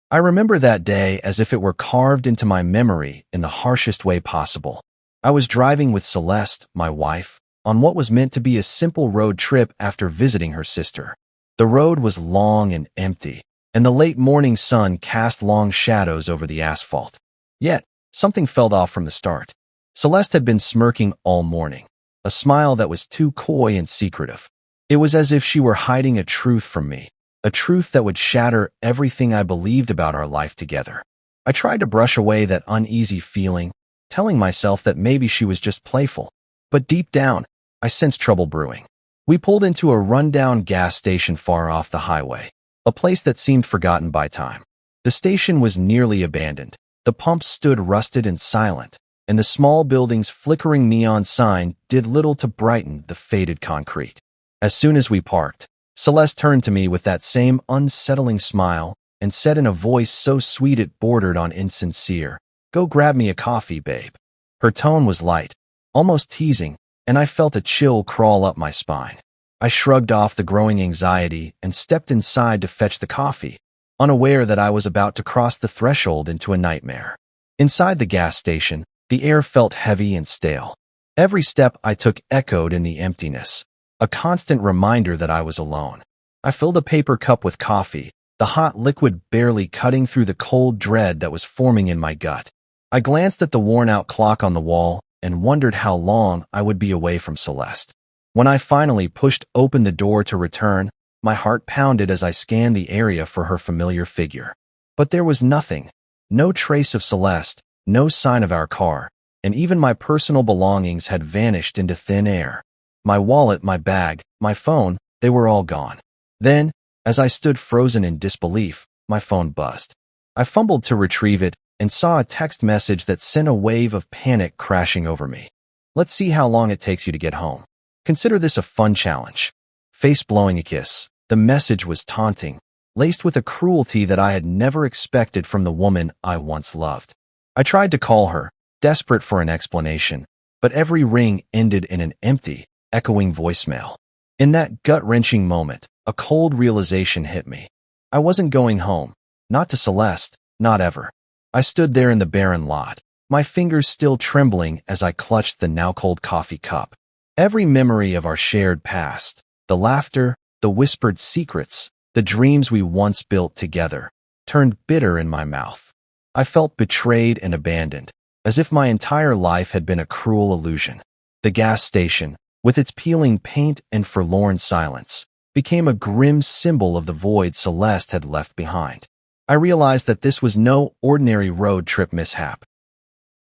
I remember that day as if it were carved into my memory in the harshest way possible. I was driving with Celeste, my wife, on what was meant to be a simple road trip after visiting her sister. The road was long and empty, and the late morning sun cast long shadows over the asphalt. Yet, something felt off from the start. Celeste had been smirking all morning, a smile that was too coy and secretive. It was as if she were hiding a truth from me, a truth that would shatter everything I believed about our life together. I tried to brush away that uneasy feeling, telling myself that maybe she was just playful. But deep down, I sensed trouble brewing. We pulled into a rundown gas station far off the highway, a place that seemed forgotten by time. The station was nearly abandoned. The pumps stood rusted and silent, and the small building's flickering neon sign did little to brighten the faded concrete. As soon as we parked, Celeste turned to me with that same unsettling smile and said in a voice so sweet it bordered on insincere, "Go grab me a coffee, babe." Her tone was light, almost teasing, and I felt a chill crawl up my spine. I shrugged off the growing anxiety and stepped inside to fetch the coffee, unaware that I was about to cross the threshold into a nightmare. Inside the gas station, the air felt heavy and stale. Every step I took echoed in the emptiness, a constant reminder that I was alone. I filled a paper cup with coffee, the hot liquid barely cutting through the cold dread that was forming in my gut. I glanced at the worn-out clock on the wall and wondered how long I would be away from Celeste. When I finally pushed open the door to return, my heart pounded as I scanned the area for her familiar figure. But there was nothing, no trace of Celeste, no sign of our car, and even my personal belongings had vanished into thin air. My wallet, my bag, my phone, they were all gone. Then, as I stood frozen in disbelief, my phone buzzed. I fumbled to retrieve it and saw a text message that sent a wave of panic crashing over me. "Let's see how long it takes you to get home. Consider this a fun challenge." Face blowing a kiss. The message was taunting, laced with a cruelty that I had never expected from the woman I once loved. I tried to call her, desperate for an explanation, but every ring ended in an empty, echoing voicemail. In that gut-wrenching moment, a cold realization hit me. I wasn't going home, not to Celeste, not ever. I stood there in the barren lot, my fingers still trembling as I clutched the now-cold coffee cup. Every memory of our shared past, the laughter, the whispered secrets, the dreams we once built together, turned bitter in my mouth. I felt betrayed and abandoned, as if my entire life had been a cruel illusion. The gas station, with its peeling paint and forlorn silence, became a grim symbol of the void Celeste had left behind. I realized that this was no ordinary road trip mishap.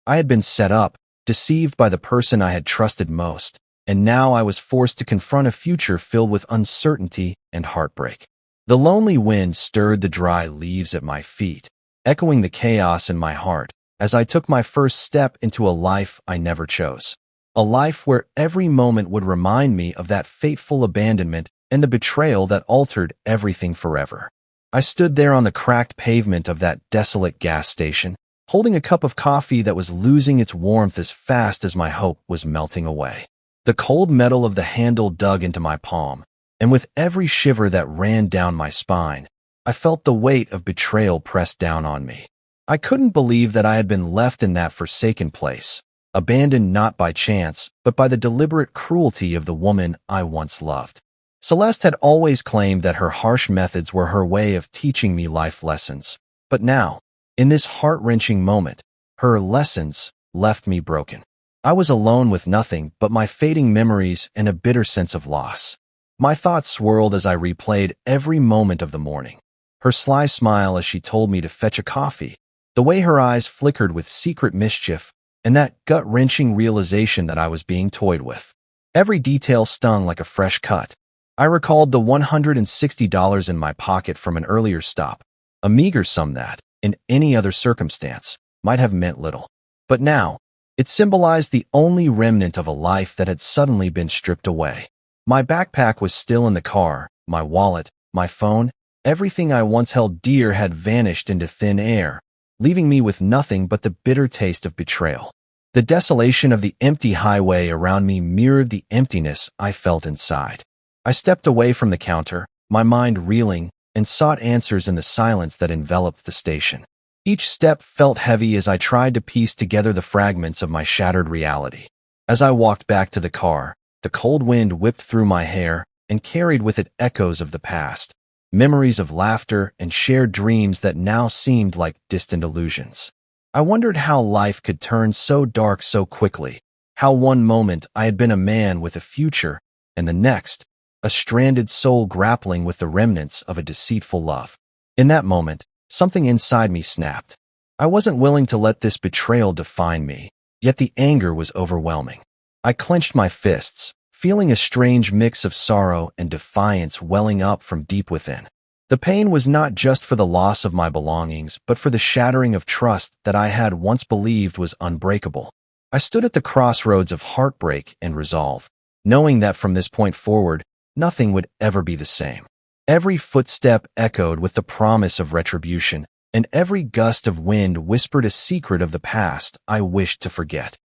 I had been set up, deceived by the person I had trusted most, and now I was forced to confront a future filled with uncertainty and heartbreak. The lonely wind stirred the dry leaves at my feet, echoing the chaos in my heart as I took my first step into a life I never chose. A life where every moment would remind me of that fateful abandonment and the betrayal that altered everything forever. I stood there on the cracked pavement of that desolate gas station, holding a cup of coffee that was losing its warmth as fast as my hope was melting away. The cold metal of the handle dug into my palm, and with every shiver that ran down my spine, I felt the weight of betrayal pressed down on me. I couldn't believe that I had been left in that forsaken place, abandoned not by chance, but by the deliberate cruelty of the woman I once loved. Celeste had always claimed that her harsh methods were her way of teaching me life lessons. But now, in this heart-wrenching moment, her lessons left me broken. I was alone with nothing but my fading memories and a bitter sense of loss. My thoughts swirled as I replayed every moment of the morning. Her sly smile as she told me to fetch a coffee, the way her eyes flickered with secret mischief, and that gut-wrenching realization that I was being toyed with. Every detail stung like a fresh cut. I recalled the $160 in my pocket from an earlier stop, a meager sum that, in any other circumstance, might have meant little. But now, it symbolized the only remnant of a life that had suddenly been stripped away. My backpack was still in the car, my wallet, my phone, everything I once held dear had vanished into thin air, leaving me with nothing but the bitter taste of betrayal. The desolation of the empty highway around me mirrored the emptiness I felt inside. I stepped away from the counter, my mind reeling, and sought answers in the silence that enveloped the station. Each step felt heavy as I tried to piece together the fragments of my shattered reality. As I walked back to the car, the cold wind whipped through my hair and carried with it echoes of the past, memories of laughter and shared dreams that now seemed like distant illusions. I wondered how life could turn so dark so quickly, how one moment I had been a man with a future, and the next, a stranded soul grappling with the remnants of a deceitful love. In that moment, something inside me snapped. I wasn't willing to let this betrayal define me, yet the anger was overwhelming. I clenched my fists, feeling a strange mix of sorrow and defiance welling up from deep within. The pain was not just for the loss of my belongings, but for the shattering of trust that I had once believed was unbreakable. I stood at the crossroads of heartbreak and resolve, knowing that from this point forward, nothing would ever be the same. Every footstep echoed with the promise of retribution, and every gust of wind whispered a secret of the past I wished to forget.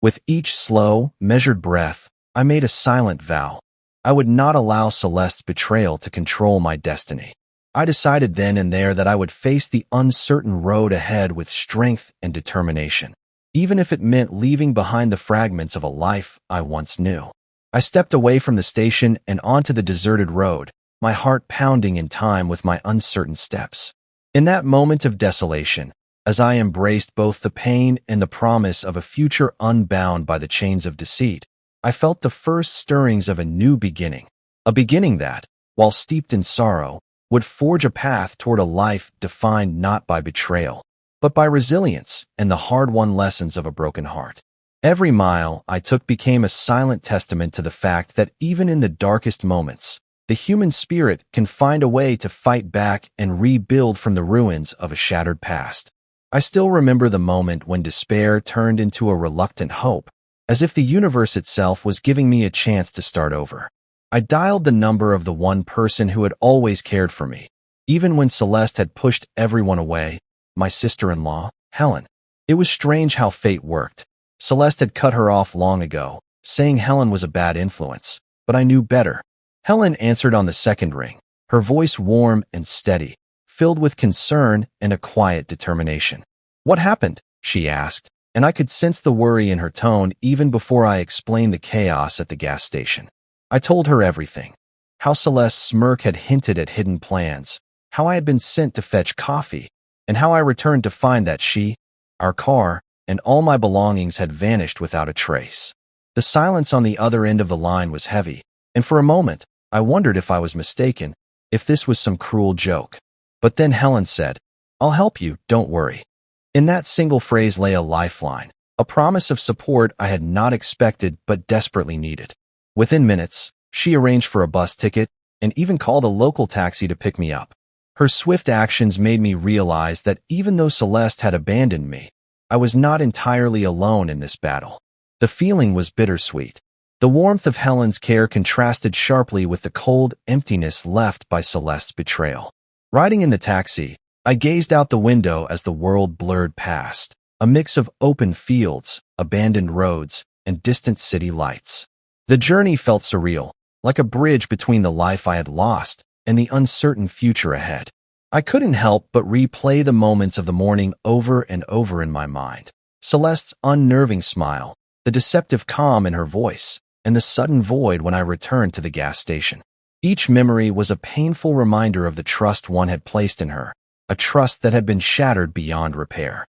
With each slow, measured breath, I made a silent vow. I would not allow Celeste's betrayal to control my destiny. I decided then and there that I would face the uncertain road ahead with strength and determination, even if it meant leaving behind the fragments of a life I once knew. I stepped away from the station and onto the deserted road, my heart pounding in time with my uncertain steps. In that moment of desolation, as I embraced both the pain and the promise of a future unbound by the chains of deceit, I felt the first stirrings of a new beginning, a beginning that, while steeped in sorrow, would forge a path toward a life defined not by betrayal, but by resilience and the hard-won lessons of a broken heart. Every mile I took became a silent testament to the fact that even in the darkest moments, the human spirit can find a way to fight back and rebuild from the ruins of a shattered past. I still remember the moment when despair turned into a reluctant hope, as if the universe itself was giving me a chance to start over. I dialed the number of the one person who had always cared for me, even when Celeste had pushed everyone away, my sister-in-law, Helen. It was strange how fate worked. Celeste had cut her off long ago, saying Helen was a bad influence, but I knew better. Helen answered on the second ring, her voice warm and steady, filled with concern and a quiet determination. "What happened?" she asked, and I could sense the worry in her tone even before I explained the chaos at the gas station. I told her everything. How Celeste's smirk had hinted at hidden plans, how I had been sent to fetch coffee, and how I returned to find that she, our car, and all my belongings had vanished without a trace. The silence on the other end of the line was heavy, and for a moment, I wondered if I was mistaken, if this was some cruel joke. But then Helen said, "I'll help you, don't worry." In that single phrase lay a lifeline, a promise of support I had not expected but desperately needed. Within minutes, she arranged for a bus ticket and even called a local taxi to pick me up. Her swift actions made me realize that even though Celeste had abandoned me, I was not entirely alone in this battle. The feeling was bittersweet. The warmth of Helen's care contrasted sharply with the cold emptiness left by Celeste's betrayal. Riding in the taxi, I gazed out the window as the world blurred past, a mix of open fields, abandoned roads, and distant city lights. The journey felt surreal, like a bridge between the life I had lost and the uncertain future ahead. I couldn't help but replay the moments of the morning over and over in my mind. Celeste's unnerving smile, the deceptive calm in her voice, and the sudden void when I returned to the gas station. Each memory was a painful reminder of the trust one had placed in her, a trust that had been shattered beyond repair.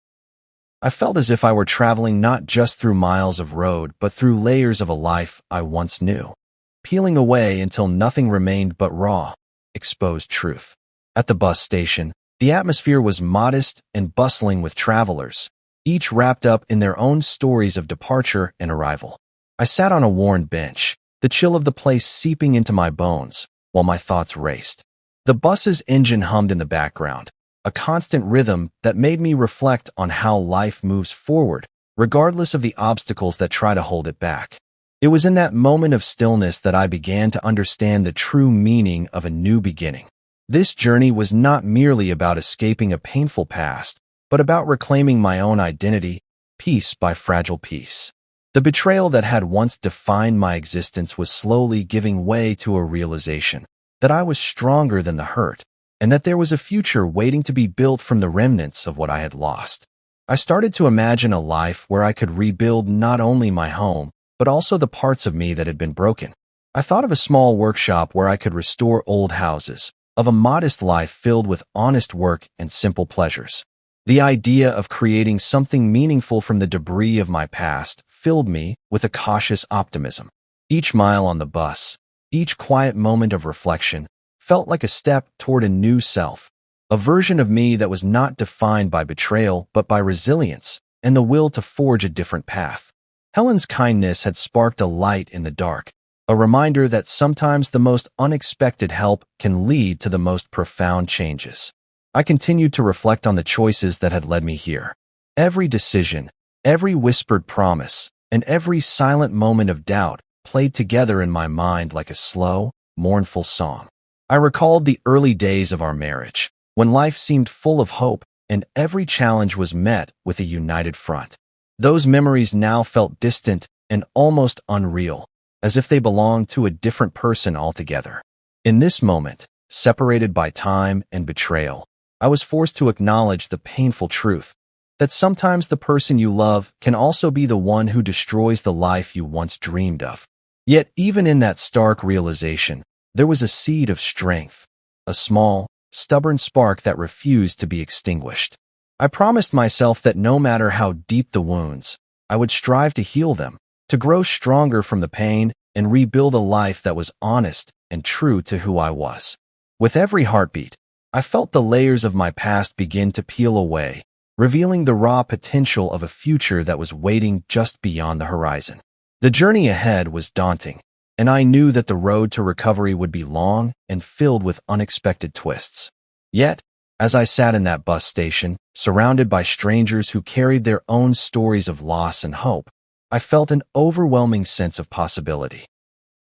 I felt as if I were traveling not just through miles of road, but through layers of a life I once knew, peeling away until nothing remained but raw, exposed truth. At the bus station, the atmosphere was modest and bustling with travelers, each wrapped up in their own stories of departure and arrival. I sat on a worn bench, the chill of the place seeping into my bones, while my thoughts raced. The bus's engine hummed in the background, a constant rhythm that made me reflect on how life moves forward, regardless of the obstacles that try to hold it back. It was in that moment of stillness that I began to understand the true meaning of a new beginning. This journey was not merely about escaping a painful past, but about reclaiming my own identity, piece by fragile piece. The betrayal that had once defined my existence was slowly giving way to a realization that I was stronger than the hurt, and that there was a future waiting to be built from the remnants of what I had lost. I started to imagine a life where I could rebuild not only my home, but also the parts of me that had been broken. I thought of a small workshop where I could restore old houses, of a modest life filled with honest work and simple pleasures. The idea of creating something meaningful from the debris of my past filled me with a cautious optimism. Each mile on the bus, each quiet moment of reflection, felt like a step toward a new self, a version of me that was not defined by betrayal but by resilience and the will to forge a different path. Helen's kindness had sparked a light in the dark, a reminder that sometimes the most unexpected help can lead to the most profound changes. I continued to reflect on the choices that had led me here. Every decision, every whispered promise, and every silent moment of doubt played together in my mind like a slow, mournful song. I recalled the early days of our marriage, when life seemed full of hope and every challenge was met with a united front. Those memories now felt distant and almost unreal, as if they belonged to a different person altogether. In this moment, separated by time and betrayal, I was forced to acknowledge the painful truth that sometimes the person you love can also be the one who destroys the life you once dreamed of. Yet even in that stark realization, there was a seed of strength, a small, stubborn spark that refused to be extinguished. I promised myself that no matter how deep the wounds, I would strive to heal them, to grow stronger from the pain and rebuild a life that was honest and true to who I was. With every heartbeat, I felt the layers of my past begin to peel away, revealing the raw potential of a future that was waiting just beyond the horizon. The journey ahead was daunting, and I knew that the road to recovery would be long and filled with unexpected twists. Yet, as I sat in that bus station, surrounded by strangers who carried their own stories of loss and hope, I felt an overwhelming sense of possibility.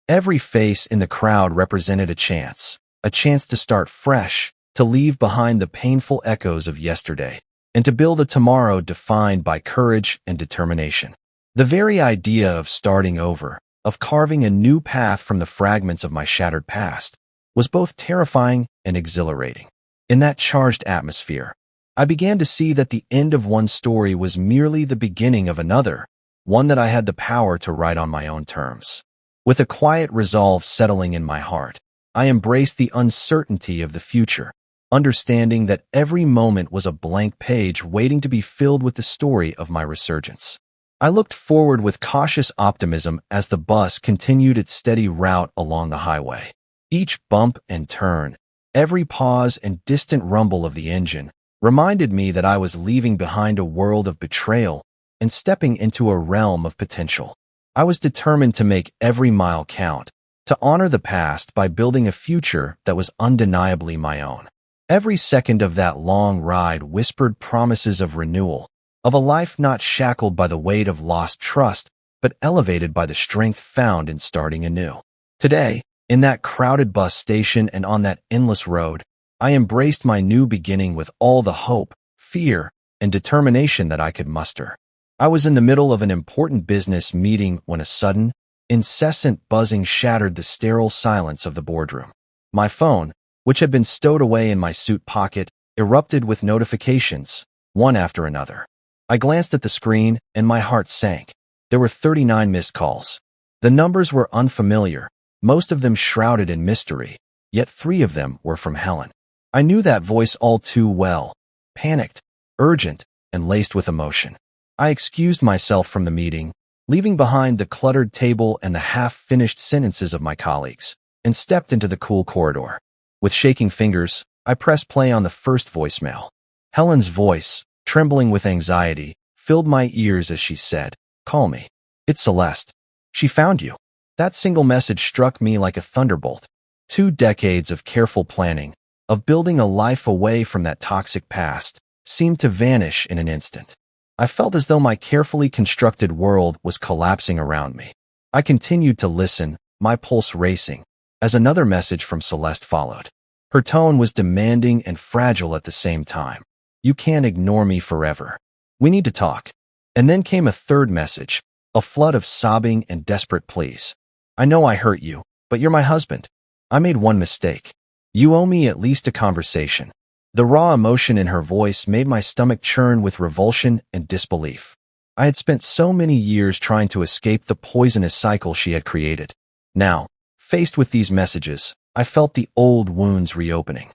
Every face in the crowd represented a chance to start fresh, to leave behind the painful echoes of yesterday, and to build a tomorrow defined by courage and determination. The very idea of starting over, of carving a new path from the fragments of my shattered past, was both terrifying and exhilarating. In that charged atmosphere, I began to see that the end of one story was merely the beginning of another, one that I had the power to write on my own terms. With a quiet resolve settling in my heart, I embraced the uncertainty of the future, understanding that every moment was a blank page waiting to be filled with the story of my resurgence. I looked forward with cautious optimism as the bus continued its steady route along the highway. Each bump and turn, every pause and distant rumble of the engine reminded me that I was leaving behind a world of betrayal and stepping into a realm of potential. I was determined to make every mile count, to honor the past by building a future that was undeniably my own. Every second of that long ride whispered promises of renewal, of a life not shackled by the weight of lost trust, but elevated by the strength found in starting anew. Today, in that crowded bus station and on that endless road, I embraced my new beginning with all the hope, fear, and determination that I could muster. I was in the middle of an important business meeting when a sudden, incessant buzzing shattered the sterile silence of the boardroom. My phone, which had been stowed away in my suit pocket, erupted with notifications, one after another. I glanced at the screen, and my heart sank. There were 39 missed calls. The numbers were unfamiliar, most of them shrouded in mystery, yet 3 of them were from Helen. I knew that voice all too well, panicked, urgent, and laced with emotion. I excused myself from the meeting, leaving behind the cluttered table and the half-finished sentences of my colleagues, and stepped into the cool corridor. With shaking fingers, I pressed play on the first voicemail. Helen's voice, trembling with anxiety, filled my ears as she said, "Call me. It's Celeste. She found you." That single message struck me like a thunderbolt. 2 decades of careful planning, of building a life away from that toxic past, seemed to vanish in an instant. I felt as though my carefully constructed world was collapsing around me. I continued to listen, my pulse racing, as another message from Celeste followed. Her tone was demanding and fragile at the same time. "You can't ignore me forever. We need to talk." And then came a third message, a flood of sobbing and desperate pleas. "I know I hurt you, but you're my husband. I made one mistake. You owe me at least a conversation." The raw emotion in her voice made my stomach churn with revulsion and disbelief. I had spent so many years trying to escape the poisonous cycle she had created. Now, faced with these messages, I felt the old wounds reopening.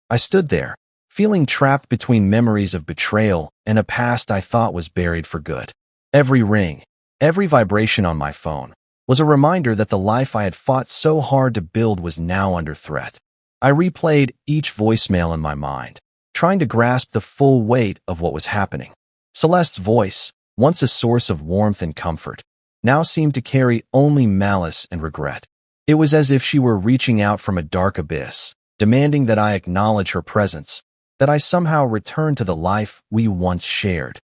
I stood there, feeling trapped between memories of betrayal and a past I thought was buried for good. Every ring, every vibration on my phone, was a reminder that the life I had fought so hard to build was now under threat. I replayed each voicemail in my mind, trying to grasp the full weight of what was happening. Celeste's voice, once a source of warmth and comfort, now seemed to carry only malice and regret. It was as if she were reaching out from a dark abyss, demanding that I acknowledge her presence, that I somehow return to the life we once shared,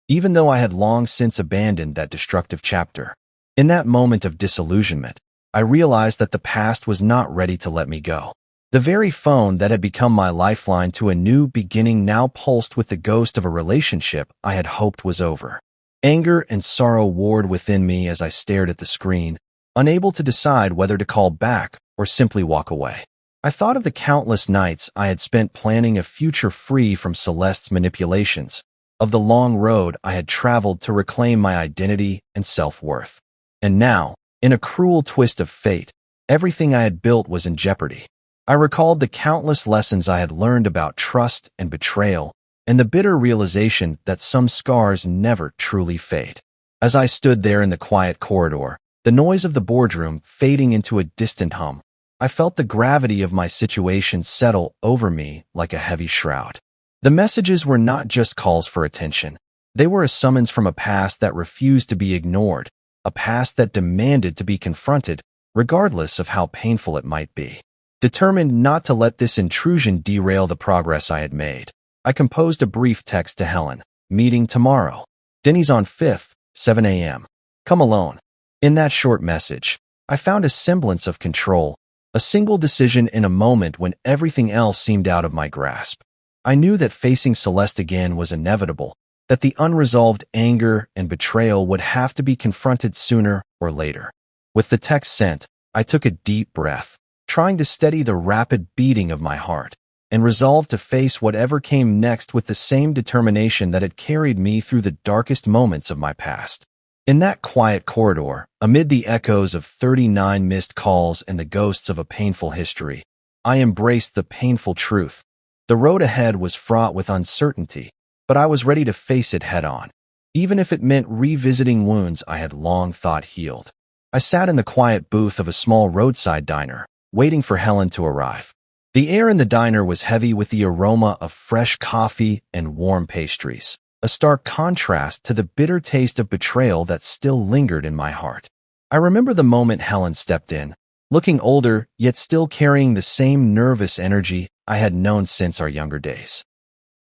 even though I had long since abandoned that destructive chapter. In that moment of disillusionment, I realized that the past was not ready to let me go. The very phone that had become my lifeline to a new beginning now pulsed with the ghost of a relationship I had hoped was over. Anger and sorrow warred within me as I stared at the screen, unable to decide whether to call back or simply walk away. I thought of the countless nights I had spent planning a future free from Celeste's manipulations, of the long road I had traveled to reclaim my identity and self-worth. And now, in a cruel twist of fate, everything I had built was in jeopardy. I recalled the countless lessons I had learned about trust and betrayal, and the bitter realization that some scars never truly fade. As I stood there in the quiet corridor, the noise of the boardroom fading into a distant hum, I felt the gravity of my situation settle over me like a heavy shroud. The messages were not just calls for attention. They were a summons from a past that refused to be ignored, a past that demanded to be confronted, regardless of how painful it might be. Determined not to let this intrusion derail the progress I had made, I composed a brief text to Helen. Meeting tomorrow. Denny's on 5th, 7 a.m. Come alone. In that short message, I found a semblance of control, a single decision in a moment when everything else seemed out of my grasp. I knew that facing Celeste again was inevitable, that the unresolved anger and betrayal would have to be confronted sooner or later. With the text sent, I took a deep breath, trying to steady the rapid beating of my heart, and resolved to face whatever came next with the same determination that had carried me through the darkest moments of my past. In that quiet corridor, amid the echoes of 39 missed calls and the ghosts of a painful history, I embraced the painful truth. The road ahead was fraught with uncertainty, but I was ready to face it head-on, even if it meant revisiting wounds I had long thought healed. I sat in the quiet booth of a small roadside diner, waiting for Helen to arrive. The air in the diner was heavy with the aroma of fresh coffee and warm pastries, a stark contrast to the bitter taste of betrayal that still lingered in my heart. I remember the moment Helen stepped in, looking older yet still carrying the same nervous energy I had known since our younger days.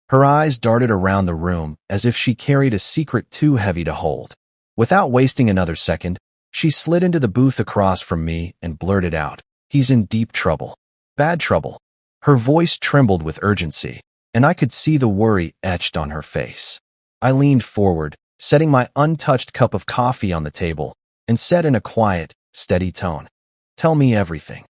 Her eyes darted around the room as if she carried a secret too heavy to hold. Without wasting another second, she slid into the booth across from me and blurted out, "He's in deep trouble. Bad trouble." Her voice trembled with urgency, and I could see the worry etched on her face. I leaned forward, setting my untouched cup of coffee on the table, and said in a quiet, steady tone, "Tell me everything."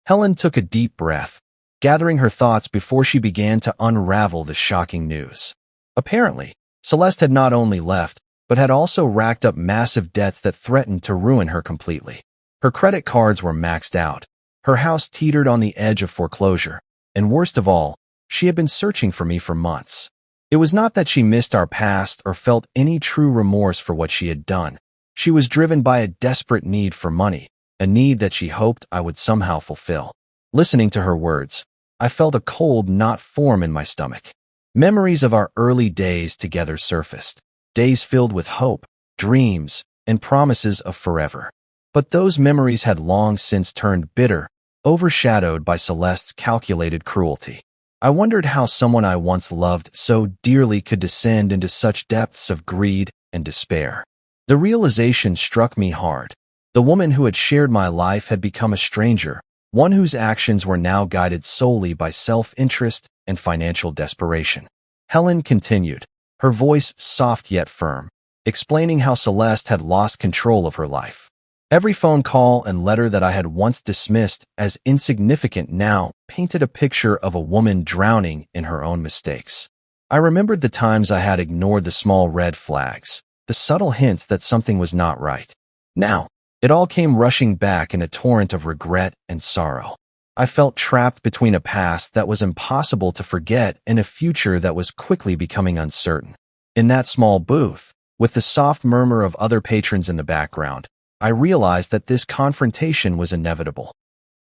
Helen took a deep breath, gathering her thoughts before she began to unravel the shocking news. Apparently, Celeste had not only left, but had also racked up massive debts that threatened to ruin her completely. Her credit cards were maxed out. Her house teetered on the edge of foreclosure, and worst of all, she had been searching for me for months. It was not that she missed our past or felt any true remorse for what she had done. She was driven by a desperate need for money, a need that she hoped I would somehow fulfill. Listening to her words, I felt a cold knot form in my stomach. Memories of our early days together surfaced, days filled with hope, dreams, and promises of forever. But those memories had long since turned bitter, overshadowed by Celeste's calculated cruelty. I wondered how someone I once loved so dearly could descend into such depths of greed and despair. The realization struck me hard. The woman who had shared my life had become a stranger, one whose actions were now guided solely by self-interest and financial desperation. Helen continued, her voice soft yet firm, explaining how Celeste had lost control of her life. Every phone call and letter that I had once dismissed as insignificant now painted a picture of a woman drowning in her own mistakes. I remembered the times I had ignored the small red flags, the subtle hints that something was not right. Now, it all came rushing back in a torrent of regret and sorrow. I felt trapped between a past that was impossible to forget and a future that was quickly becoming uncertain. In that small booth, with the soft murmur of other patrons in the background, I realized that this confrontation was inevitable.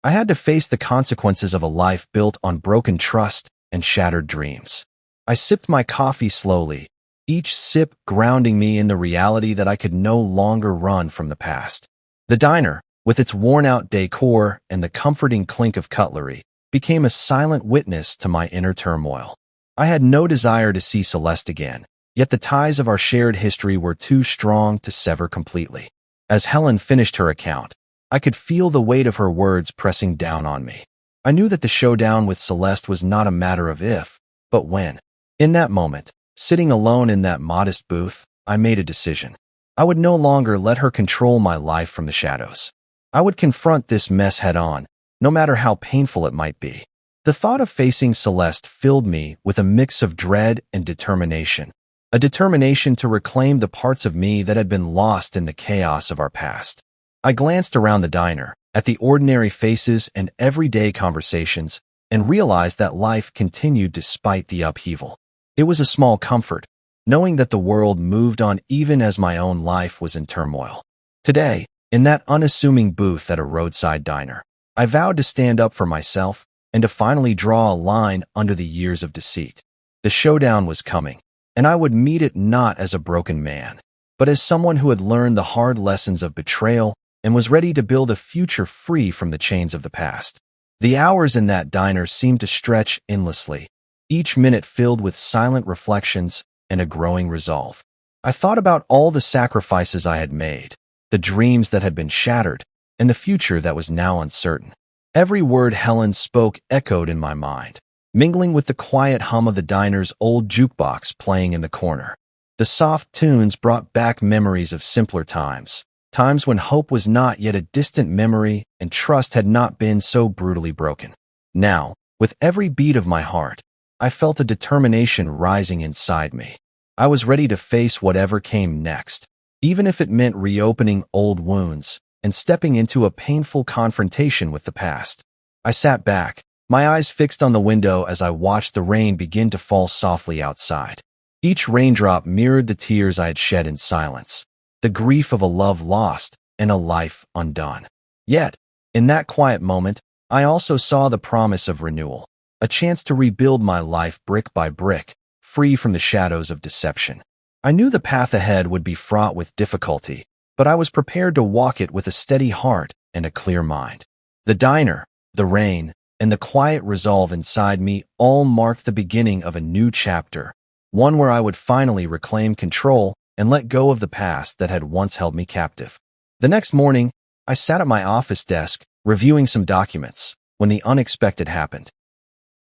I had to face the consequences of a life built on broken trust and shattered dreams. I sipped my coffee slowly, each sip grounding me in the reality that I could no longer run from the past. The diner, with its worn-out decor and the comforting clink of cutlery, became a silent witness to my inner turmoil. I had no desire to see Celeste again, yet the ties of our shared history were too strong to sever completely. As Helen finished her account, I could feel the weight of her words pressing down on me. I knew that the showdown with Celeste was not a matter of if, but when. In that moment, sitting alone in that modest booth, I made a decision. I would no longer let her control my life from the shadows. I would confront this mess head-on, no matter how painful it might be. The thought of facing Celeste filled me with a mix of dread and determination. A determination to reclaim the parts of me that had been lost in the chaos of our past. I glanced around the diner, at the ordinary faces and everyday conversations, and realized that life continued despite the upheaval. It was a small comfort, knowing that the world moved on even as my own life was in turmoil. Today, in that unassuming booth at a roadside diner, I vowed to stand up for myself and to finally draw a line under the years of deceit. The showdown was coming, and I would meet it not as a broken man, but as someone who had learned the hard lessons of betrayal and was ready to build a future free from the chains of the past. The hours in that diner seemed to stretch endlessly, each minute filled with silent reflections and a growing resolve. I thought about all the sacrifices I had made, the dreams that had been shattered, and the future that was now uncertain. Every word Helen spoke echoed in my mind, mingling with the quiet hum of the diner's old jukebox playing in the corner. The soft tunes brought back memories of simpler times, times when hope was not yet a distant memory and trust had not been so brutally broken. Now, with every beat of my heart, I felt a determination rising inside me. I was ready to face whatever came next, even if it meant reopening old wounds and stepping into a painful confrontation with the past. I sat back, my eyes fixed on the window as I watched the rain begin to fall softly outside. Each raindrop mirrored the tears I had shed in silence, the grief of a love lost and a life undone. Yet, in that quiet moment, I also saw the promise of renewal, a chance to rebuild my life brick by brick, free from the shadows of deception. I knew the path ahead would be fraught with difficulty, but I was prepared to walk it with a steady heart and a clear mind. The diner, the rain, and the quiet resolve inside me all marked the beginning of a new chapter, one where I would finally reclaim control and let go of the past that had once held me captive. The next morning, I sat at my office desk, reviewing some documents, when the unexpected happened.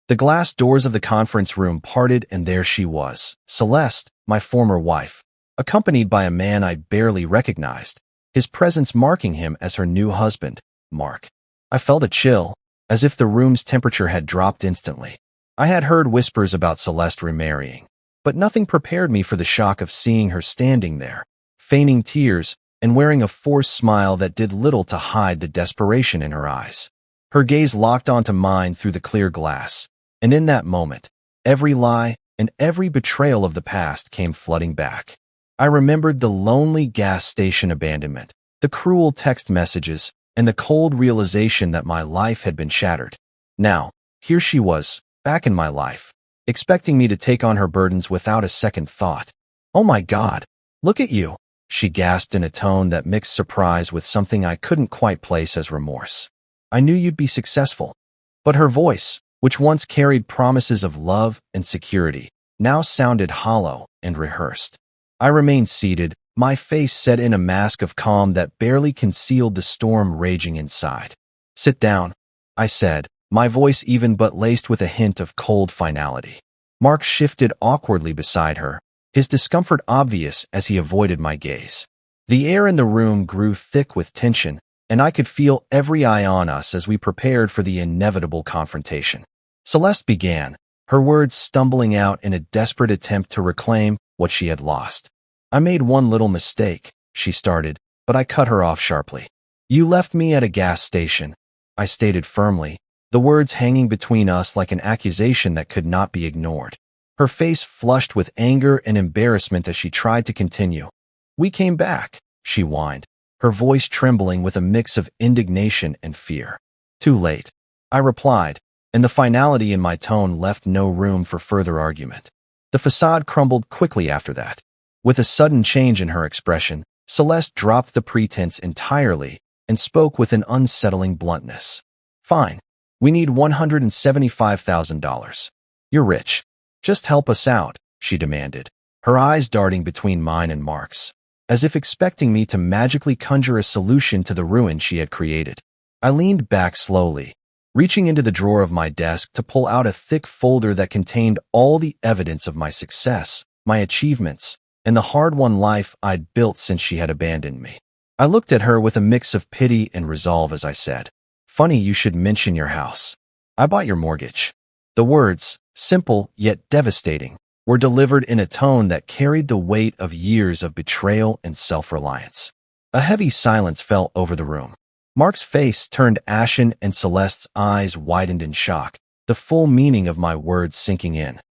The glass doors of the conference room parted and there she was, Celeste, my former wife, accompanied by a man I barely recognized, his presence marking him as her new husband, Mark. I felt a chill, as if the room's temperature had dropped instantly. I had heard whispers about Celeste remarrying, but nothing prepared me for the shock of seeing her standing there, feigning tears and wearing a forced smile that did little to hide the desperation in her eyes. Her gaze locked onto mine through the clear glass, and in that moment, every lie and every betrayal of the past came flooding back. I remembered the lonely gas station abandonment, the cruel text messages, and the cold realization that my life had been shattered. Now, here she was, back in my life, expecting me to take on her burdens without a second thought. "Oh my God, look at you," she gasped in a tone that mixed surprise with something I couldn't quite place as remorse. "I knew you'd be successful." But her voice, which once carried promises of love and security, now sounded hollow and rehearsed. I remained seated, my face set in a mask of calm that barely concealed the storm raging inside. "Sit down," I said, my voice even but laced with a hint of cold finality. Mark shifted awkwardly beside her, his discomfort obvious as he avoided my gaze. The air in the room grew thick with tension, and I could feel every eye on us as we prepared for the inevitable confrontation. Celeste began, her words stumbling out in a desperate attempt to reclaim what she had lost. "I made one little mistake," she started, but I cut her off sharply. "You left me at a gas station," I stated firmly, the words hanging between us like an accusation that could not be ignored. Her face flushed with anger and embarrassment as she tried to continue. "We came back," she whined, her voice trembling with a mix of indignation and fear. "Too late," I replied, and the finality in my tone left no room for further argument. The facade crumbled quickly after that. With a sudden change in her expression, Celeste dropped the pretense entirely and spoke with an unsettling bluntness. "Fine. We need $175,000. You're rich. Just help us out," she demanded, her eyes darting between mine and Mark's, as if expecting me to magically conjure a solution to the ruin she had created. I leaned back slowly, reaching into the drawer of my desk to pull out a thick folder that contained all the evidence of my success, my achievements, and the hard-won life I'd built since she had abandoned me. I looked at her with a mix of pity and resolve as I said, "Funny you should mention your house. I bought your mortgage." The words, simple yet devastating, were delivered in a tone that carried the weight of years of betrayal and self-reliance. A heavy silence fell over the room. Mark's face turned ashen and Celeste's eyes widened in shock, the full meaning of my words sinking in.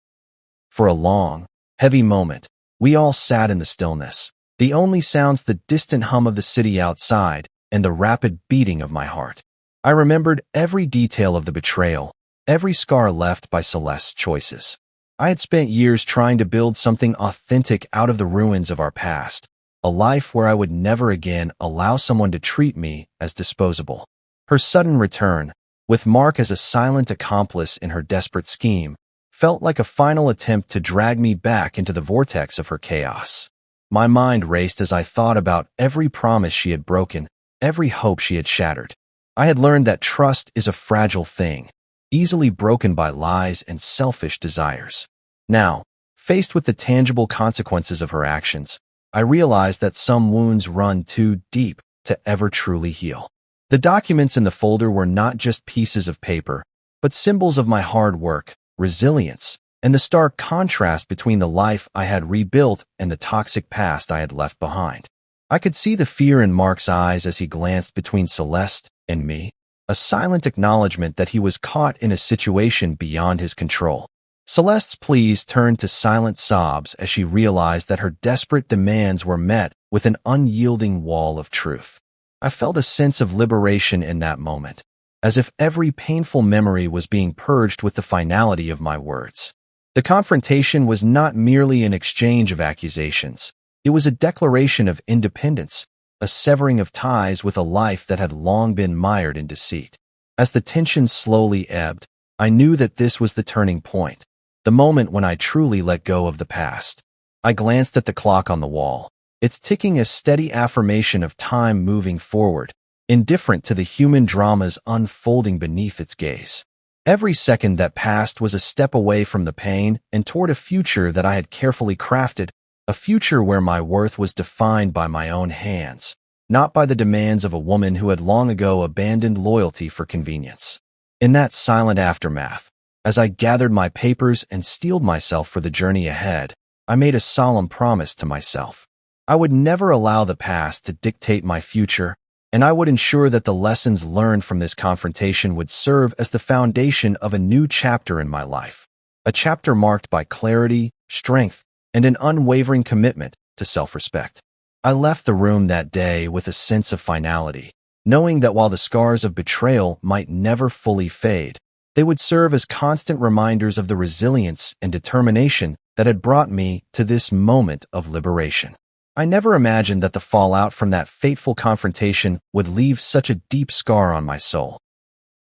For a long, heavy moment, we all sat in the stillness, the only sounds the distant hum of the city outside and the rapid beating of my heart. I remembered every detail of the betrayal, every scar left by Celeste's choices. I had spent years trying to build something authentic out of the ruins of our past, a life where I would never again allow someone to treat me as disposable. Her sudden return, with Mark as a silent accomplice in her desperate scheme, felt like a final attempt to drag me back into the vortex of her chaos. My mind raced as I thought about every promise she had broken, every hope she had shattered. I had learned that trust is a fragile thing, easily broken by lies and selfish desires. Now, faced with the tangible consequences of her actions, I realized that some wounds run too deep to ever truly heal. The documents in the folder were not just pieces of paper, but symbols of my hard work, resilience, and the stark contrast between the life I had rebuilt and the toxic past I had left behind. I could see the fear in Mark's eyes as he glanced between Celeste and me, a silent acknowledgement that he was caught in a situation beyond his control. Celeste's pleas turned to silent sobs as she realized that her desperate demands were met with an unyielding wall of truth. I felt a sense of liberation in that moment, as if every painful memory was being purged with the finality of my words. The confrontation was not merely an exchange of accusations. It was a declaration of independence, a severing of ties with a life that had long been mired in deceit. As the tension slowly ebbed, I knew that this was the turning point, the moment when I truly let go of the past. I glanced at the clock on the wall, its ticking a steady affirmation of time moving forward, indifferent to the human dramas unfolding beneath its gaze. Every second that passed was a step away from the pain and toward a future that I had carefully crafted, a future where my worth was defined by my own hands, not by the demands of a woman who had long ago abandoned loyalty for convenience. In that silent aftermath, as I gathered my papers and steeled myself for the journey ahead, I made a solemn promise to myself. I would never allow the past to dictate my future, and I would ensure that the lessons learned from this confrontation would serve as the foundation of a new chapter in my life, a chapter marked by clarity, strength, and an unwavering commitment to self-respect. I left the room that day with a sense of finality, knowing that while the scars of betrayal might never fully fade, they would serve as constant reminders of the resilience and determination that had brought me to this moment of liberation. I never imagined that the fallout from that fateful confrontation would leave such a deep scar on my soul.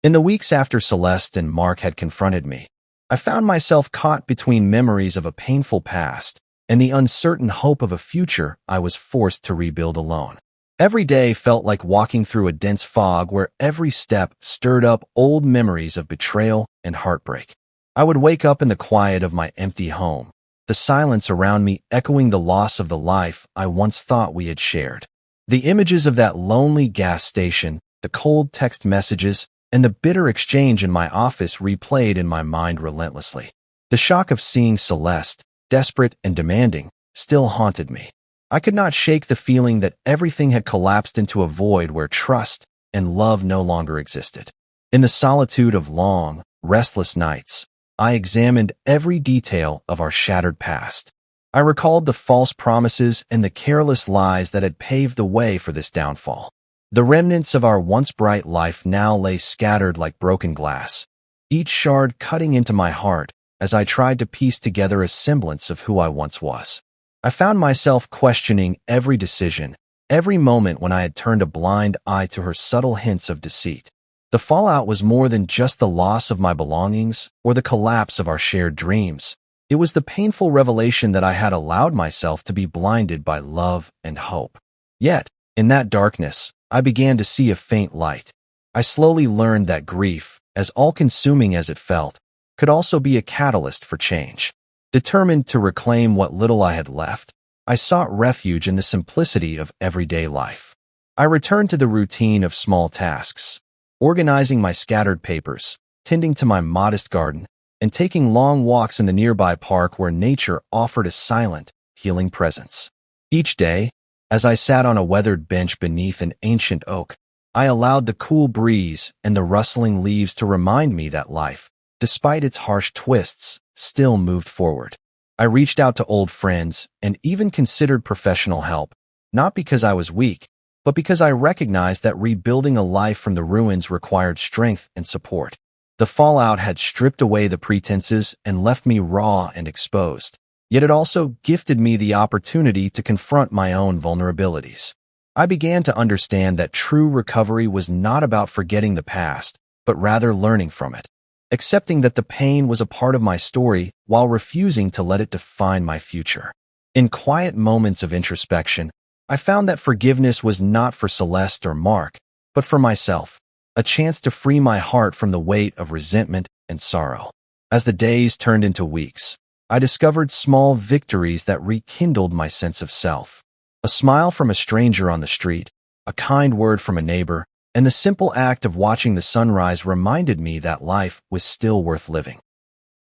In the weeks after Celeste and Mark had confronted me, I found myself caught between memories of a painful past and the uncertain hope of a future I was forced to rebuild alone. Every day felt like walking through a dense fog where every step stirred up old memories of betrayal and heartbreak. I would wake up in the quiet of my empty home, the silence around me echoing the loss of the life I once thought we had shared. The images of that lonely gas station, the cold text messages, and the bitter exchange in my office replayed in my mind relentlessly. The shock of seeing Celeste, desperate and demanding, still haunted me. I could not shake the feeling that everything had collapsed into a void where trust and love no longer existed. In the solitude of long, restless nights, I examined every detail of our shattered past. I recalled the false promises and the careless lies that had paved the way for this downfall. The remnants of our once bright life now lay scattered like broken glass, each shard cutting into my heart as I tried to piece together a semblance of who I once was. I found myself questioning every decision, every moment when I had turned a blind eye to her subtle hints of deceit. The fallout was more than just the loss of my belongings or the collapse of our shared dreams. It was the painful revelation that I had allowed myself to be blinded by love and hope. Yet, in that darkness, I began to see a faint light. I slowly learned that grief, as all-consuming as it felt, could also be a catalyst for change. Determined to reclaim what little I had left, I sought refuge in the simplicity of everyday life. I returned to the routine of small tasks, organizing my scattered papers, tending to my modest garden, and taking long walks in the nearby park where nature offered a silent, healing presence. Each day, as I sat on a weathered bench beneath an ancient oak, I allowed the cool breeze and the rustling leaves to remind me that life, despite its harsh twists, still moved forward. I reached out to old friends and even considered professional help, not because I was weak, but because I recognized that rebuilding a life from the ruins required strength and support. The fallout had stripped away the pretenses and left me raw and exposed, yet it also gifted me the opportunity to confront my own vulnerabilities. I began to understand that true recovery was not about forgetting the past, but rather learning from it, accepting that the pain was a part of my story while refusing to let it define my future. In quiet moments of introspection, I found that forgiveness was not for Celeste or Mark, but for myself, a chance to free my heart from the weight of resentment and sorrow. As the days turned into weeks, I discovered small victories that rekindled my sense of self. A smile from a stranger on the street, a kind word from a neighbor, and the simple act of watching the sunrise reminded me that life was still worth living.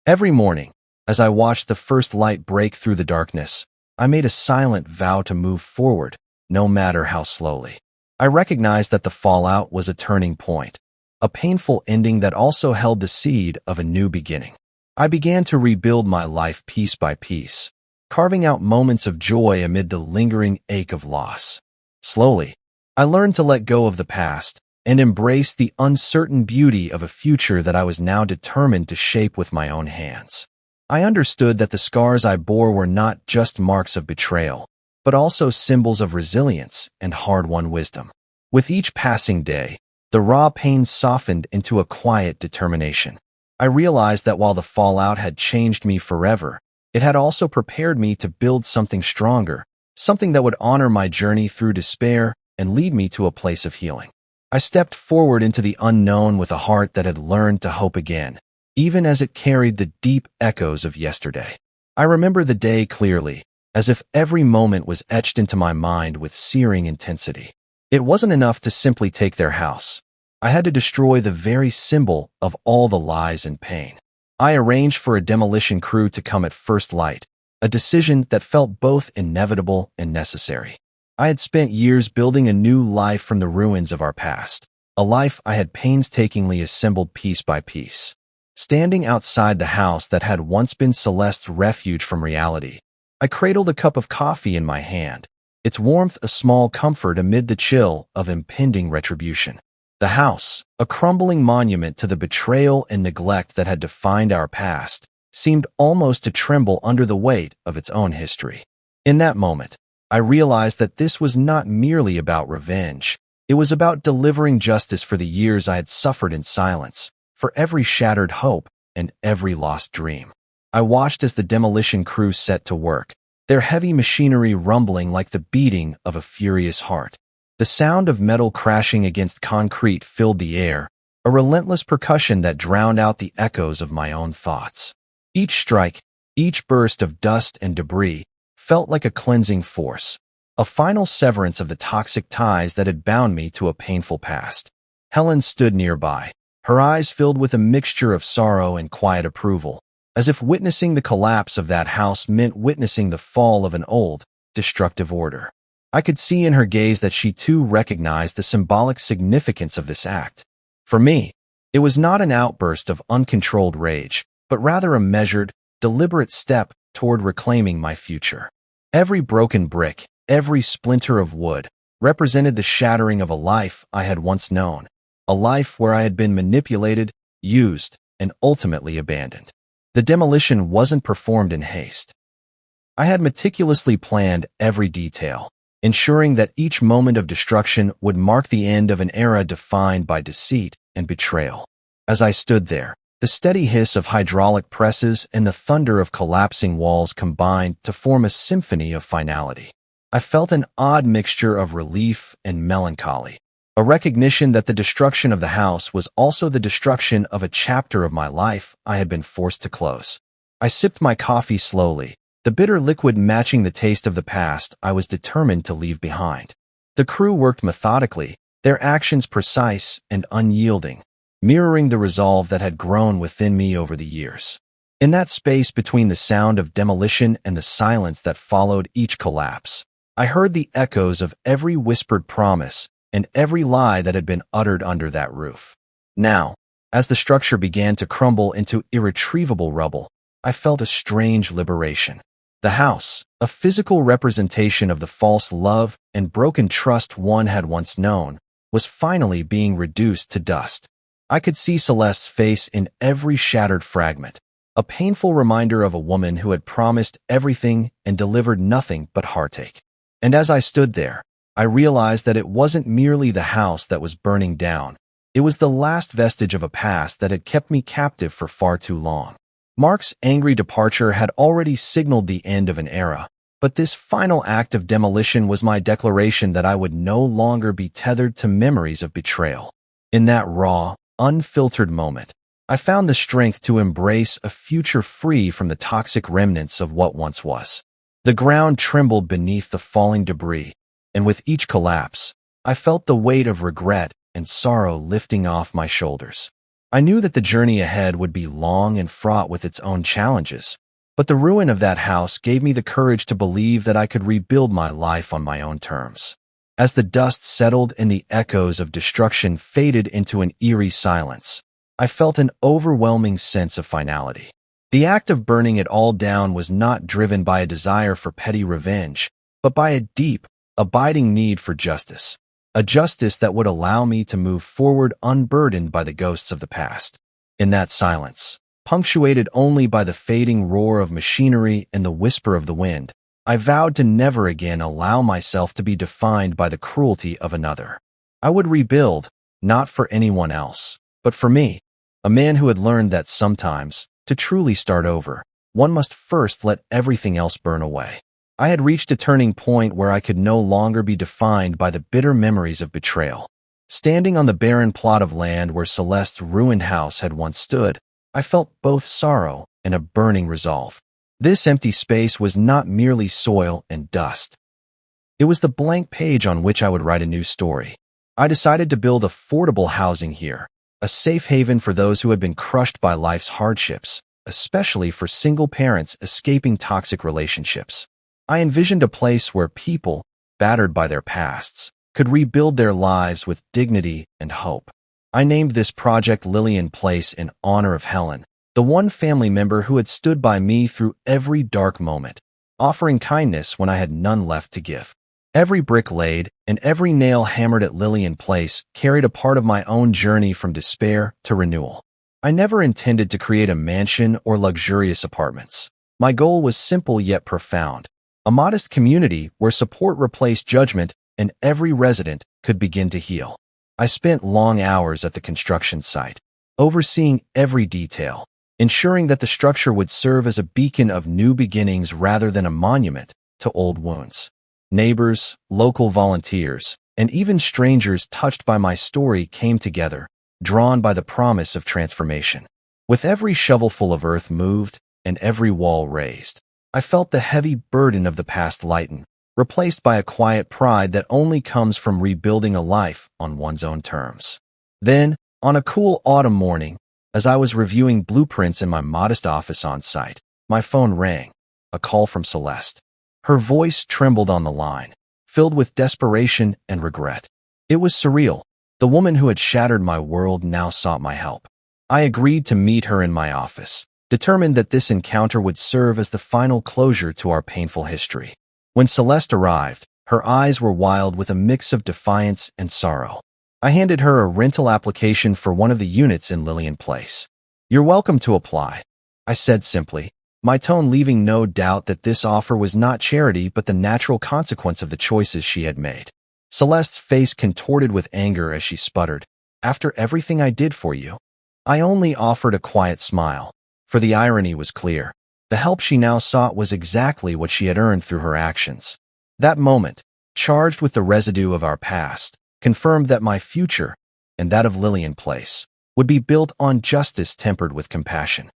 Every morning, as I watched the first light break through the darkness, I made a silent vow to move forward, no matter how slowly. I recognized that the fallout was a turning point, a painful ending that also held the seed of a new beginning. I began to rebuild my life piece by piece, carving out moments of joy amid the lingering ache of loss. Slowly, I learned to let go of the past and embrace the uncertain beauty of a future that I was now determined to shape with my own hands. I understood that the scars I bore were not just marks of betrayal, but also symbols of resilience and hard-won wisdom. With each passing day, the raw pain softened into a quiet determination. I realized that while the fallout had changed me forever, it had also prepared me to build something stronger, something that would honor my journey through despair and lead me to a place of healing. I stepped forward into the unknown with a heart that had learned to hope again, even as it carried the deep echoes of yesterday. I remember the day clearly, as if every moment was etched into my mind with searing intensity. It wasn't enough to simply take their house. I had to destroy the very symbol of all the lies and pain. I arranged for a demolition crew to come at first light, a decision that felt both inevitable and necessary. I had spent years building a new life from the ruins of our past, a life I had painstakingly assembled piece by piece. Standing outside the house that had once been Celeste's refuge from reality, I cradled a cup of coffee in my hand, its warmth a small comfort amid the chill of impending retribution. The house, a crumbling monument to the betrayal and neglect that had defined our past, seemed almost to tremble under the weight of its own history. In that moment, I realized that this was not merely about revenge. It was about delivering justice for the years I had suffered in silence, for every shattered hope and every lost dream. I watched as the demolition crew set to work, their heavy machinery rumbling like the beating of a furious heart. The sound of metal crashing against concrete filled the air, a relentless percussion that drowned out the echoes of my own thoughts. Each strike, Each burst of dust and debris felt like a cleansing force, a final severance of the toxic ties that had bound me to a painful past. Helen stood nearby, her eyes filled with a mixture of sorrow and quiet approval, as if witnessing the collapse of that house meant witnessing the fall of an old, destructive order. I could see in her gaze that she too recognized the symbolic significance of this act. For me, it was not an outburst of uncontrolled rage, but rather a measured, deliberate step toward reclaiming my future. Every broken brick, every splinter of wood, represented the shattering of a life I had once known, a life where I had been manipulated, used, and ultimately abandoned. The demolition wasn't performed in haste. I had meticulously planned every detail, ensuring that each moment of destruction would mark the end of an era defined by deceit and betrayal. As I stood there, the steady hiss of hydraulic presses and the thunder of collapsing walls combined to form a symphony of finality. I felt an odd mixture of relief and melancholy, a recognition that the destruction of the house was also the destruction of a chapter of my life I had been forced to close. I sipped my coffee slowly, the bitter liquid matching the taste of the past I was determined to leave behind. The crew worked methodically, their actions precise and unyielding, mirroring the resolve that had grown within me over the years. In that space between the sound of demolition and the silence that followed each collapse, I heard the echoes of every whispered promise and every lie that had been uttered under that roof. Now, as the structure began to crumble into irretrievable rubble, I felt a strange liberation. The house, a physical representation of the false love and broken trust one had once known, was finally being reduced to dust. I could see Celeste's face in every shattered fragment, a painful reminder of a woman who had promised everything and delivered nothing but heartache. And as I stood there, I realized that it wasn't merely the house that was burning down. It was the last vestige of a past that had kept me captive for far too long. Mark's angry departure had already signaled the end of an era, but this final act of demolition was my declaration that I would no longer be tethered to memories of betrayal. In that raw, unfiltered moment, I found the strength to embrace a future free from the toxic remnants of what once was. The ground trembled beneath the falling debris, and with each collapse, I felt the weight of regret and sorrow lifting off my shoulders. I knew that the journey ahead would be long and fraught with its own challenges, but the ruin of that house gave me the courage to believe that I could rebuild my life on my own terms. As the dust settled and the echoes of destruction faded into an eerie silence, I felt an overwhelming sense of finality. The act of burning it all down was not driven by a desire for petty revenge, but by a deep, abiding need for justice. A justice that would allow me to move forward unburdened by the ghosts of the past. In that silence, punctuated only by the fading roar of machinery and the whisper of the wind, I vowed to never again allow myself to be defined by the cruelty of another. I would rebuild, not for anyone else, but for me, a man who had learned that sometimes, to truly start over, one must first let everything else burn away. I had reached a turning point where I could no longer be defined by the bitter memories of betrayal. Standing on the barren plot of land where Celeste's ruined house had once stood, I felt both sorrow and a burning resolve. This empty space was not merely soil and dust. It was the blank page on which I would write a new story. I decided to build affordable housing here, a safe haven for those who had been crushed by life's hardships, especially for single parents escaping toxic relationships. I envisioned a place where people, battered by their pasts, could rebuild their lives with dignity and hope. I named this project Lillian Place in honor of Helen, the one family member who had stood by me through every dark moment, offering kindness when I had none left to give. Every brick laid and every nail hammered at Lillian Place carried a part of my own journey from despair to renewal. I never intended to create a mansion or luxurious apartments. My goal was simple yet profound. A modest community where support replaced judgment and every resident could begin to heal. I spent long hours at the construction site, overseeing every detail, ensuring that the structure would serve as a beacon of new beginnings rather than a monument to old wounds. Neighbors, local volunteers, and even strangers touched by my story came together, drawn by the promise of transformation. With every shovelful of earth moved, and every wall raised. I felt the heavy burden of the past lighten, replaced by a quiet pride that only comes from rebuilding a life on one's own terms. Then, on a cool autumn morning, as I was reviewing blueprints in my modest office on site, my phone rang, a call from Celeste. Her voice trembled on the line, filled with desperation and regret. It was surreal. The woman who had shattered my world now sought my help. I agreed to meet her in my office, determined that this encounter would serve as the final closure to our painful history. When Celeste arrived, her eyes were wild with a mix of defiance and sorrow. I handed her a rental application for one of the units in Lillian Place. "You're welcome to apply," I said simply, my tone leaving no doubt that this offer was not charity but the natural consequence of the choices she had made. Celeste's face contorted with anger as she sputtered, "After everything I did for you?" I only offered a quiet smile, for the irony was clear. The help she now sought was exactly what she had earned through her actions. That moment, charged with the residue of our past, confirmed that my future, and that of Lillian Place, would be built on justice tempered with compassion.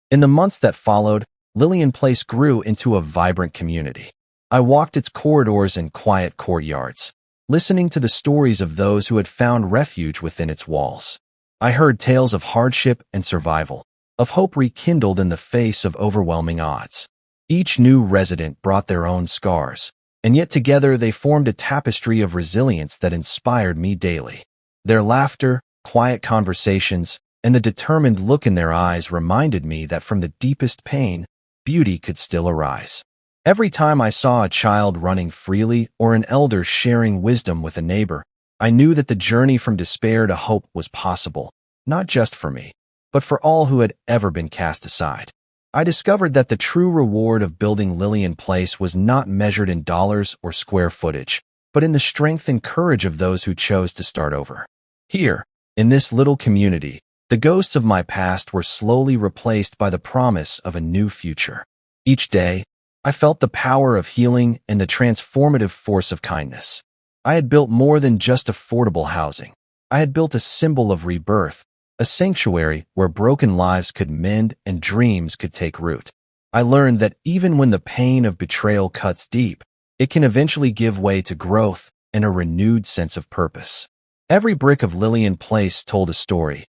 In the months that followed, Lillian Place grew into a vibrant community. I walked its corridors and quiet courtyards, listening to the stories of those who had found refuge within its walls. I heard tales of hardship and survival, of hope rekindled in the face of overwhelming odds. Each new resident brought their own scars, and yet together they formed a tapestry of resilience that inspired me daily. Their laughter, quiet conversations, and the determined look in their eyes reminded me that from the deepest pain, beauty could still arise. Every time I saw a child running freely or an elder sharing wisdom with a neighbor, I knew that the journey from despair to hope was possible, not just for me, but for all who had ever been cast aside. I discovered that the true reward of building Lillian Place was not measured in dollars or square footage, but in the strength and courage of those who chose to start over. Here, in this little community, the ghosts of my past were slowly replaced by the promise of a new future. Each day, I felt the power of healing and the transformative force of kindness. I had built more than just affordable housing. I had built a symbol of rebirth, a sanctuary where broken lives could mend and dreams could take root. I learned that even when the pain of betrayal cuts deep, it can eventually give way to growth and a renewed sense of purpose. Every brick of Lillian Place told a story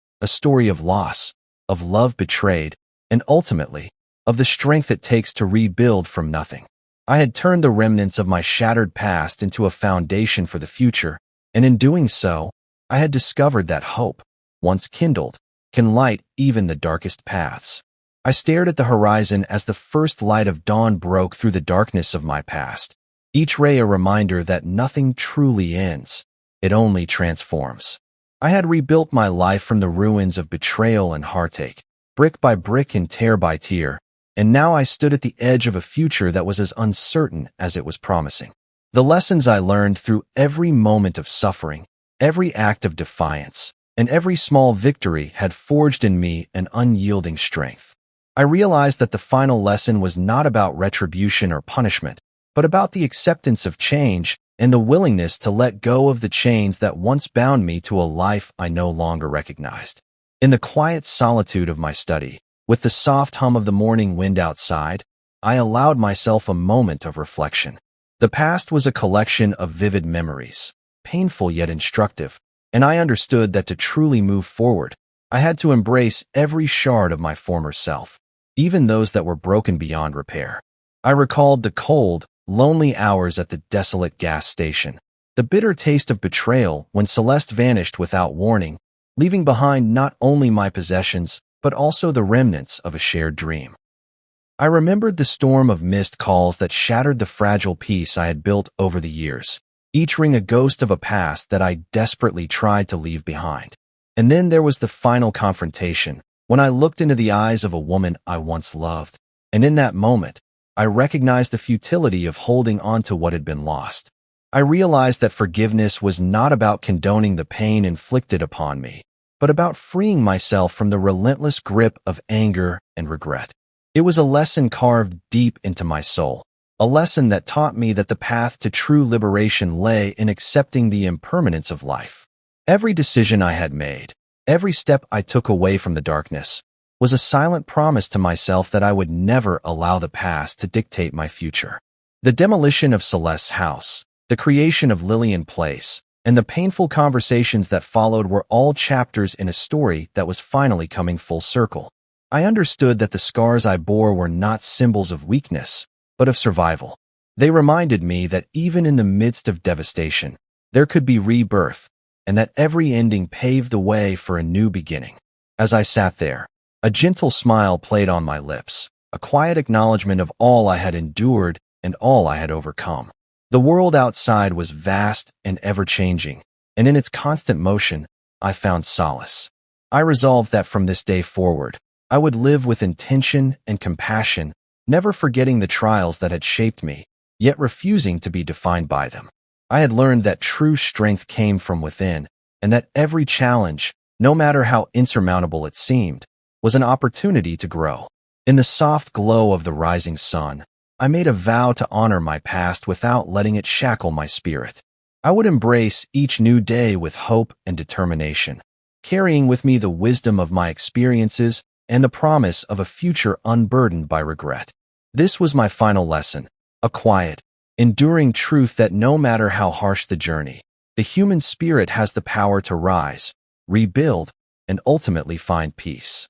of loss, of love betrayed, and ultimately, of the strength it takes to rebuild from nothing. I had turned the remnants of my shattered past into a foundation for the future, and in doing so, I had discovered that hope, once kindled, can light even the darkest paths. I stared at the horizon as the first light of dawn broke through the darkness of my past, each ray a reminder that nothing truly ends, it only transforms. I had rebuilt my life from the ruins of betrayal and heartache, brick by brick and tear by tear, and now I stood at the edge of a future that was as uncertain as it was promising. The lessons I learned through every moment of suffering, every act of defiance, and every small victory had forged in me an unyielding strength. I realized that the final lesson was not about retribution or punishment, but about the acceptance of change and the willingness to let go of the chains that once bound me to a life I no longer recognized. In the quiet solitude of my study, with the soft hum of the morning wind outside, I allowed myself a moment of reflection. The past was a collection of vivid memories, painful yet instructive, and I understood that to truly move forward, I had to embrace every shard of my former self, even those that were broken beyond repair. I recalled the cold, lonely hours at the desolate gas station, the bitter taste of betrayal when Celeste vanished without warning, leaving behind not only my possessions, but also the remnants of a shared dream. I remembered the storm of missed calls that shattered the fragile peace I had built over the years, each ring a ghost of a past that I desperately tried to leave behind. And then there was the final confrontation, when I looked into the eyes of a woman I once loved, and in that moment, I recognized the futility of holding on to what had been lost. I realized that forgiveness was not about condoning the pain inflicted upon me, but about freeing myself from the relentless grip of anger and regret. It was a lesson carved deep into my soul, a lesson that taught me that the path to true liberation lay in accepting the impermanence of life. Every decision I had made, every step I took away from the darkness, was a silent promise to myself that I would never allow the past to dictate my future. The demolition of Celeste's house, the creation of Lillian Place, and the painful conversations that followed were all chapters in a story that was finally coming full circle. I understood that the scars I bore were not symbols of weakness, but of survival. They reminded me that even in the midst of devastation, there could be rebirth, and that every ending paved the way for a new beginning. As I sat there, a gentle smile played on my lips, a quiet acknowledgement of all I had endured and all I had overcome. The world outside was vast and ever-changing, and in its constant motion, I found solace. I resolved that from this day forward, I would live with intention and compassion, never forgetting the trials that had shaped me, yet refusing to be defined by them. I had learned that true strength came from within, and that every challenge, no matter how insurmountable it seemed, was an opportunity to grow. In the soft glow of the rising sun, I made a vow to honor my past without letting it shackle my spirit. I would embrace each new day with hope and determination, carrying with me the wisdom of my experiences and the promise of a future unburdened by regret. This was my final lesson, a quiet, enduring truth that no matter how harsh the journey, the human spirit has the power to rise, rebuild, and ultimately find peace.